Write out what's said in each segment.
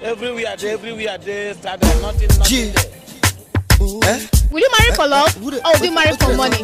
Everywhere they started, nothing there. Will you marry for love or will you marry for money?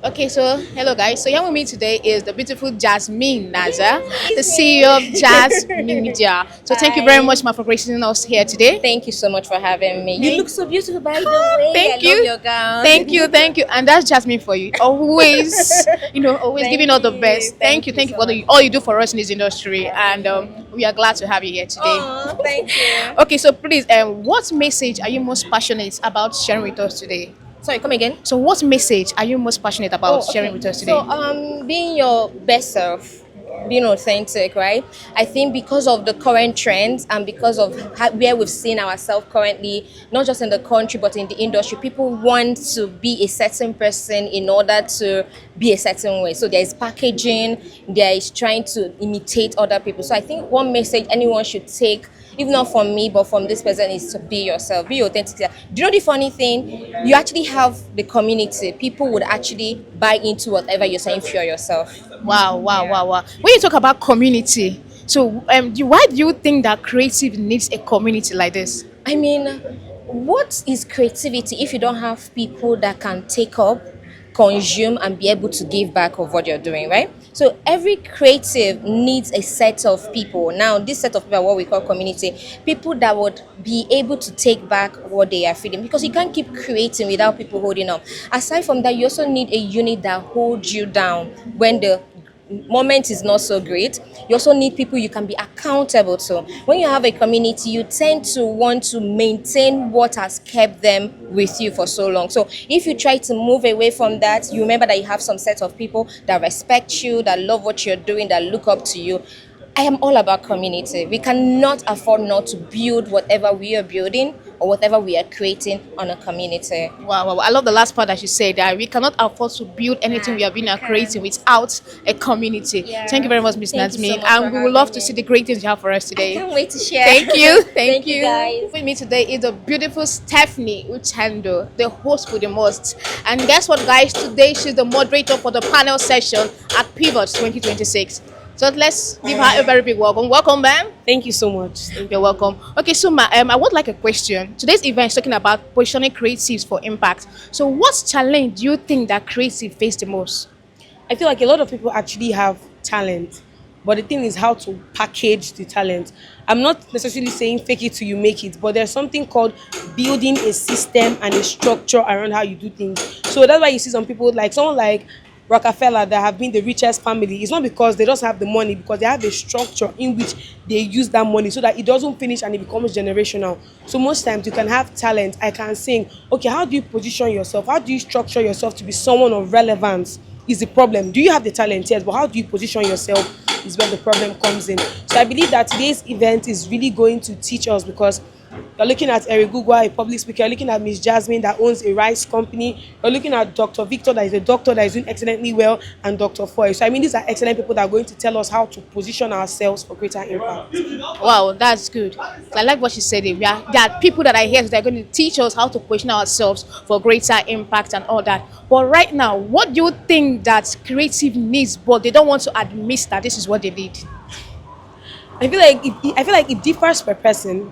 Okay, so hello guys. So here with me today is the beautiful Jasmine Naza, the CEO of Jasmine Media. So thank you very much, ma, for gracing us here today. Thank you so much for having me. You look so beautiful, by the way. Thank I you. love your gown. Thank you. And that's Jasmine for you. Always, always giving all the best. Thank you for all you do for us in this industry, and we are glad to have you here today. Oh, thank you. Okay, so please, what message are you most passionate about sharing with us today? Sorry, come again. So what message are you most passionate about sharing with us today? So, being your best self, being authentic, right? I think because of the current trends and because of where we've seen ourselves currently, not just in the country but in the industry, people want to be a certain person in order to be a certain way. So there is packaging, there is trying to imitate other people. So I think one message anyone should take, if not from me, but from this person, is to be yourself, be authentic. Do you know the funny thing? You actually have the community. People would actually buy into whatever you're saying for yourself. Wow. When you talk about community, so why do you think that creative needs a community like this? I mean, what is creativity if you don't have people that can take up, consume, and be able to give back of what you're doing, right? So every creative needs a set of people. Now, this set of people are what we call community. People that would be able to take back what they are feeling, because you can't keep creating without people holding up. Aside from that, you also need a unit that holds you down when the moment is not so great. You also need people you can be accountable to. When you have a community, you tend to want to maintain what has kept them with you for so long. So if you try to move away from that, you remember that you have some set of people that respect you, that love what you're doing, that look up to you. I am all about community. We cannot afford not to build whatever we are building or whatever we are creating on a community. Wow. I love the last part that you said, that we cannot afford to build anything we have been creating without a community. Yeah. Thank you very much, Miss Nazmi. So much and we would love to see the great things you have for us today. I can't wait to share. Thank you. Thank you, guys. With me today is the beautiful Stephanie Uchando, the host for the most. And guess what, guys? Today she's the moderator for the panel session at Pivot 2026. So let's give her a very big welcome. Welcome, ma'am. Thank you so much. You're welcome. Okay, so I would like a question. Today's event is talking about positioning creatives for impact. So what challenge do you think that creatives face the most? I feel like a lot of people actually have talent, but the thing is how to package the talent. I'm not necessarily saying fake it till you make it, but there's something called building a system and a structure around how you do things. So that's why you see some people, like someone like Rockefeller, that have been the richest family. It's not because they just have the money, because they have a structure in which they use that money so that it doesn't finish and it becomes generational. So most times you can have talent. I can sing. Okay, how do you position yourself? How do you structure yourself to be someone of relevance is the problem. Do you have the talent? Yes, but how do you position yourself is where the problem comes in. So I believe that today's event is really going to teach us, because you're looking at Eric Gugwa, a public speaker. You're looking at Miss Jasmine, that owns a rice company. You're looking at Dr. Victor, that is a doctor that is doing excellently well, and Dr. Foy. So I mean, these are excellent people that are going to tell us how to position ourselves for greater impact. Wow, that's good. I like what she said. There are people that are here that are going to teach us how to position ourselves for greater impact and all that. But right now, what do you think that creative needs, but they don't want to admit that this is what they need? I feel like it differs per person.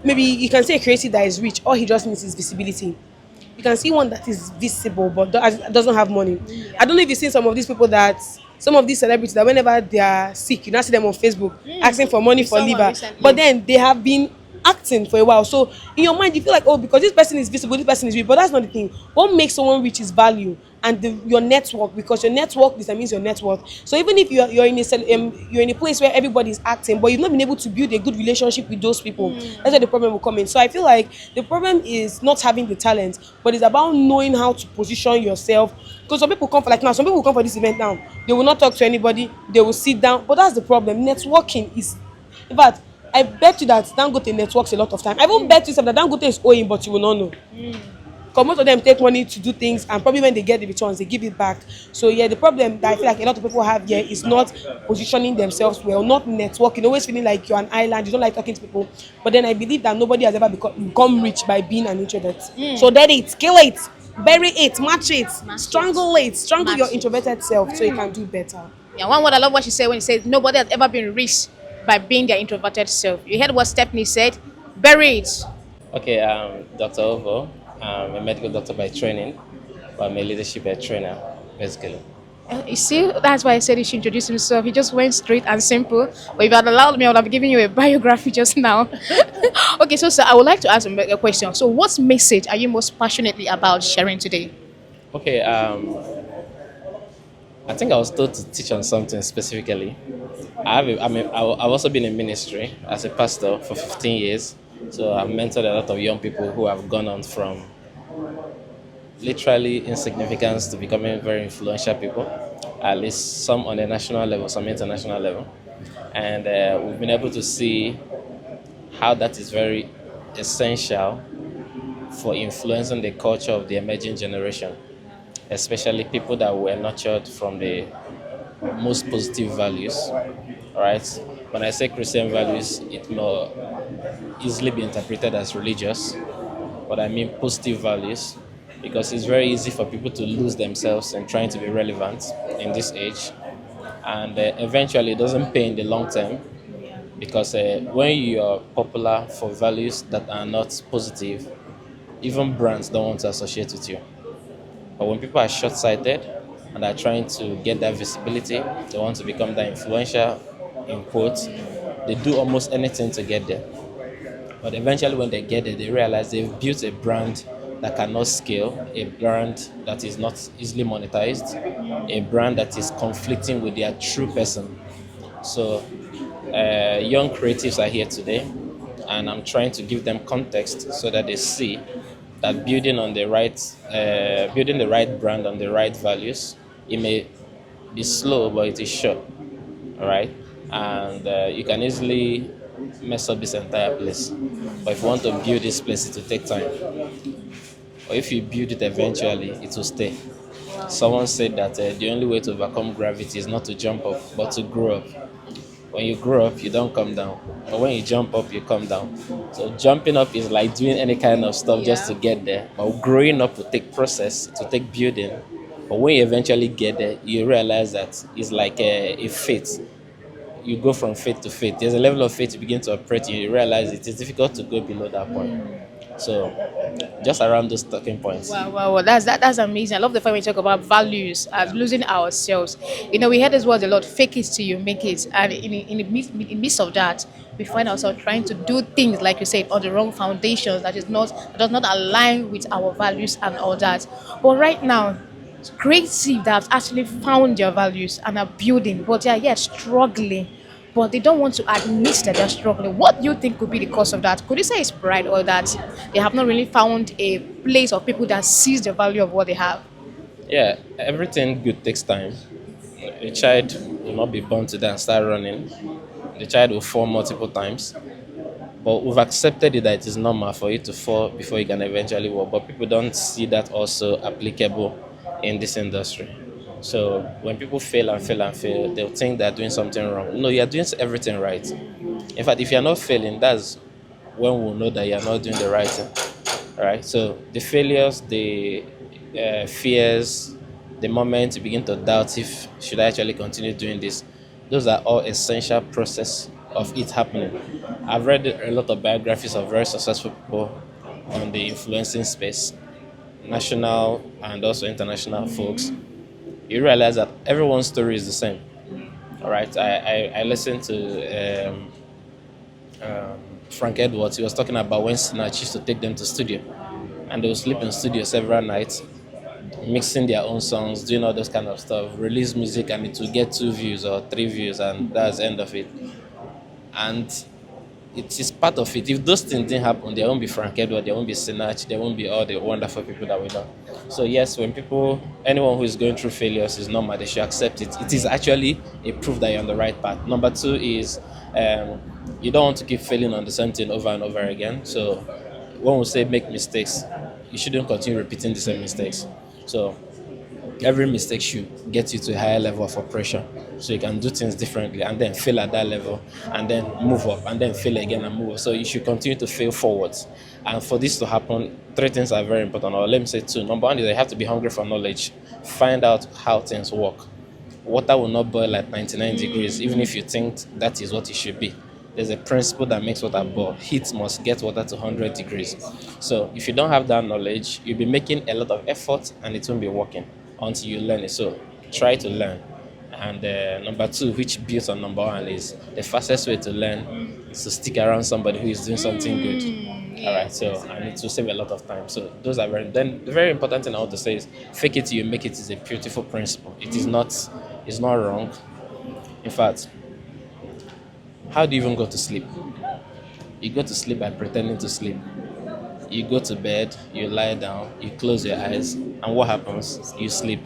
Maybe you can say a creative that is rich, all he just needs is visibility. You can see one that is visible but doesn't have money. I don't know if you've seen some of these celebrities that whenever they are sick, you now see them on Facebook asking for money for liver. Recently. But then they have been acting for a while. So in your mind, you feel like, oh, because this person is visible, this person is rich. But that's not the thing. What makes someone rich is value and your network, because your network determines your net worth. So even if you're in a place where everybody is acting, but you've not been able to build a good relationship with those people, that's where the problem will come in. So I feel like the problem is not having the talent, but it's about knowing how to position yourself. Because some people come for this event now. They will not talk to anybody. They will sit down. But that's the problem. Networking is, in fact, I bet you that Dangote networks a lot of time. I won't bet you that Dangote is owing, but you will not know. Because most of them take money to do things, and probably when they get the returns, they give it back. So yeah, the problem that I feel like a lot of people have here is not positioning themselves well, not networking, always feeling like you're an island, you don't like talking to people. But then I believe that nobody has ever become rich by being an introvert. So that it, kill it, bury it, match it, strangle your introverted self so you can do better. Yeah, one word I love what she said when she said nobody has ever been reached by being their introverted self. You heard what Stephanie said? Bury it. Okay, Dr. Ovo. I'm a medical doctor by training, but I'm a leadership trainer, basically. You see, that's why I said he should introduce himself. He just went straight and simple. But if you had allowed me, I would have given you a biography just now. Okay, so sir, I would like to ask a question. So, what message are you most passionately about sharing today? Okay, I think I was told to teach on something specifically. I've also been in ministry as a pastor for 15 years. So I've mentored a lot of young people who have gone on from literally insignificance to becoming very influential people, at least some on a national level, some international level. And we've been able to see how that is very essential for influencing the culture of the emerging generation, especially people that were nurtured from the most positive values. All right. When I say Christian values, it may easily be interpreted as religious, but I mean positive values, because it's very easy for people to lose themselves in trying to be relevant in this age, and eventually it doesn't pay in the long term, because when you are popular for values that are not positive, even brands don't want to associate with you. But when people are short-sighted and are trying to get that visibility, they want to become that influential, in quotes, they do almost anything to get there. But eventually, when they get there, they realize they've built a brand that cannot scale, a brand that is not easily monetized, a brand that is conflicting with their true person. So, young creatives are here today, and I'm trying to give them context so that they see that building the right brand on the right values, it may be slow, but it is sure. All right, and you can easily mess up this entire place. But if you want to build this place, it will take time. Or if you build it eventually, it will stay. Someone said that the only way to overcome gravity is not to jump up, but to grow up. When you grow up, you don't come down. But when you jump up, you come down. So jumping up is like doing any kind of stuff just to get there. But growing up will take process, to take building. But when you eventually get there, you realize that it's like a faith. You go from faith to faith. There's a level of faith you begin to operate in. You realize it is difficult to go below that point. So just around those talking points. Wow, wow, wow. That's amazing. I love the fact when we talk about values as losing ourselves. You know, we hear this word a lot, fake it till you make it. And in the midst of that, we find ourselves trying to do things, like you said, on the wrong foundations that does not align with our values and all that. But right now, creative that have actually found their values and are building, but they are yet struggling. But they don't want to admit that they're struggling. What do you think could be the cause of that? Could you say it's pride, or that they have not really found a place of people that sees the value of what they have? Yeah, everything good takes time. A child will not be born today and start running. The child will fall multiple times. But we've accepted it that it is normal for you to fall before you can eventually walk. But people don't see that also applicable in this industry. So when people fail and fail and fail, they'll think they're doing something wrong. No, you're doing everything right. In fact, if you're not failing, that's when we'll know that you're not doing the right thing. All right. So the failures, the fears, the moment you begin to doubt if should I actually continue doing this, those are all essential process of it happening. I've read a lot of biographies of very successful people on the influencing space, national and also international folks. You realize that everyone's story is the same. All right, I listened to Frank Edwards. He was talking about when Sinach used to take them to studio, and they would sleep in studio several nights, mixing their own songs, doing all those kind of stuff, release music, and it would get 2 views or 3 views, and that's the end of it. And it is part of it. If those things didn't happen, there won't be Frank Edward, there won't be Sinach, there won't be all the wonderful people that we know. So yes, when anyone who is going through failures is normal, they should accept it. It is actually a proof that you're on the right path. Number two is you don't want to keep failing on the same thing over and over again. So when we say make mistakes, you shouldn't continue repeating the same mistakes. So every mistake should get you to a higher level of operation, so you can do things differently and then fail at that level and then move up and then fail again and move up. So you should continue to fail forwards. And for this to happen, 3 things are very important, or let me say 2. Number 1 is you have to be hungry for knowledge. Find out how things work. water will not boil at 99 degrees, even if you think that is what it should be. There's a principle that makes water boil. Heat must get water to 100 degrees. So if you don't have that knowledge, you'll be making a lot of effort and it won't be working until you learn it. So try to learn. And number two, which builds on number one, is the fastest way to learn is to stick around somebody who is doing something good. All right, so and it will save a lot of time. So those are very. Then the very important thing I want to say is fake it till you make it is a beautiful principle. It is not. It's not wrong. In fact, how do you even go to sleep? You go to sleep by pretending to sleep. You go to bed, you lie down, you close your eyes, and what happens? You sleep.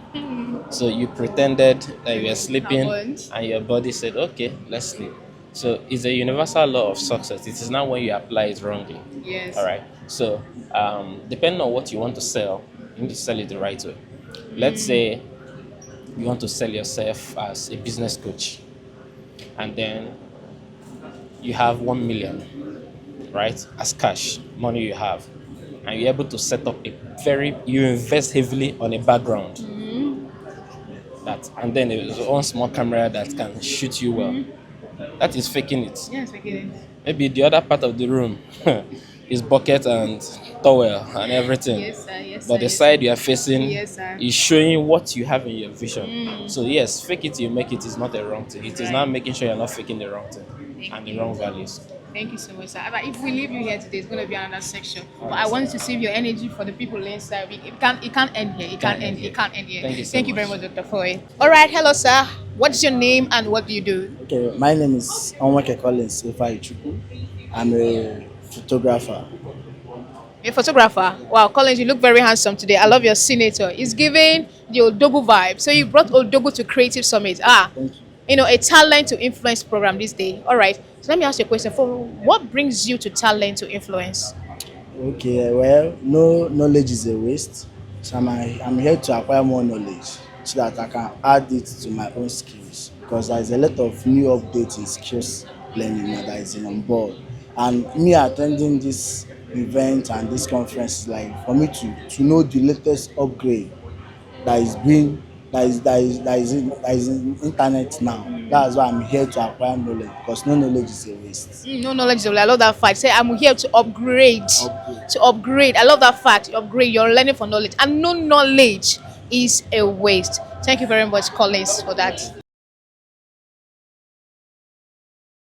So you pretended that you were sleeping, Happened. and your body said, "Okay, let's sleep." So it's a universal law of success. It is not when you apply it wrongly. Yes. All right. So depending on what you want to sell, you need to sell it the right way. Let's say you want to sell yourself as a business coach, and then you have 1 million, right, as cash money you have, and you're able to set up you invest heavily on a background that, and then there's one small camera that can shoot you well. That is faking it. Yes, I get it. Maybe the other part of the room is bucket and towel and everything. Yes, sir. Yes, But sir. the Yes, side you are facing Yes, sir. is showing what you have in your vision. So yes, fake it till you make it is not a wrong thing. It is not making sure you're not faking the wrong thing and the wrong values. Thank you so much, sir. But if we leave you here today, it's going to be another section. But I want to save your energy for the people inside. It can't end here. It can't end. It can't end here. Thank you so Thank you very much. much, Dr. Foy. All right. Hello, sir. What's your name and what do you do? Okay, my name is Onwake Collins Ifaichuku. I'm a photographer. A photographer. Wow, Collins, you look very handsome today. I love your senator. It's giving the Odogu vibe. So you brought Odogu to Creative Summit. Thank you. A talent to influence program this day. All right. So let me ask you a question. For what brings you to talent to influence? Okay, well, no knowledge is a waste. So I'm here to acquire more knowledge so that I can add it to my own skills, because there is a lot of new updates in skills learning that is on board. And me attending this event and this conference is like for me to know the latest upgrade that is being that is in internet now. That's why I'm here to acquire knowledge, because no knowledge is a waste. No knowledge is a lie. I love that fact. Say I'm here to upgrade. Upgrade. To upgrade. I love that fact. Upgrade. You're learning for knowledge, and no knowledge is a waste. Thank you very much, Collins, for that.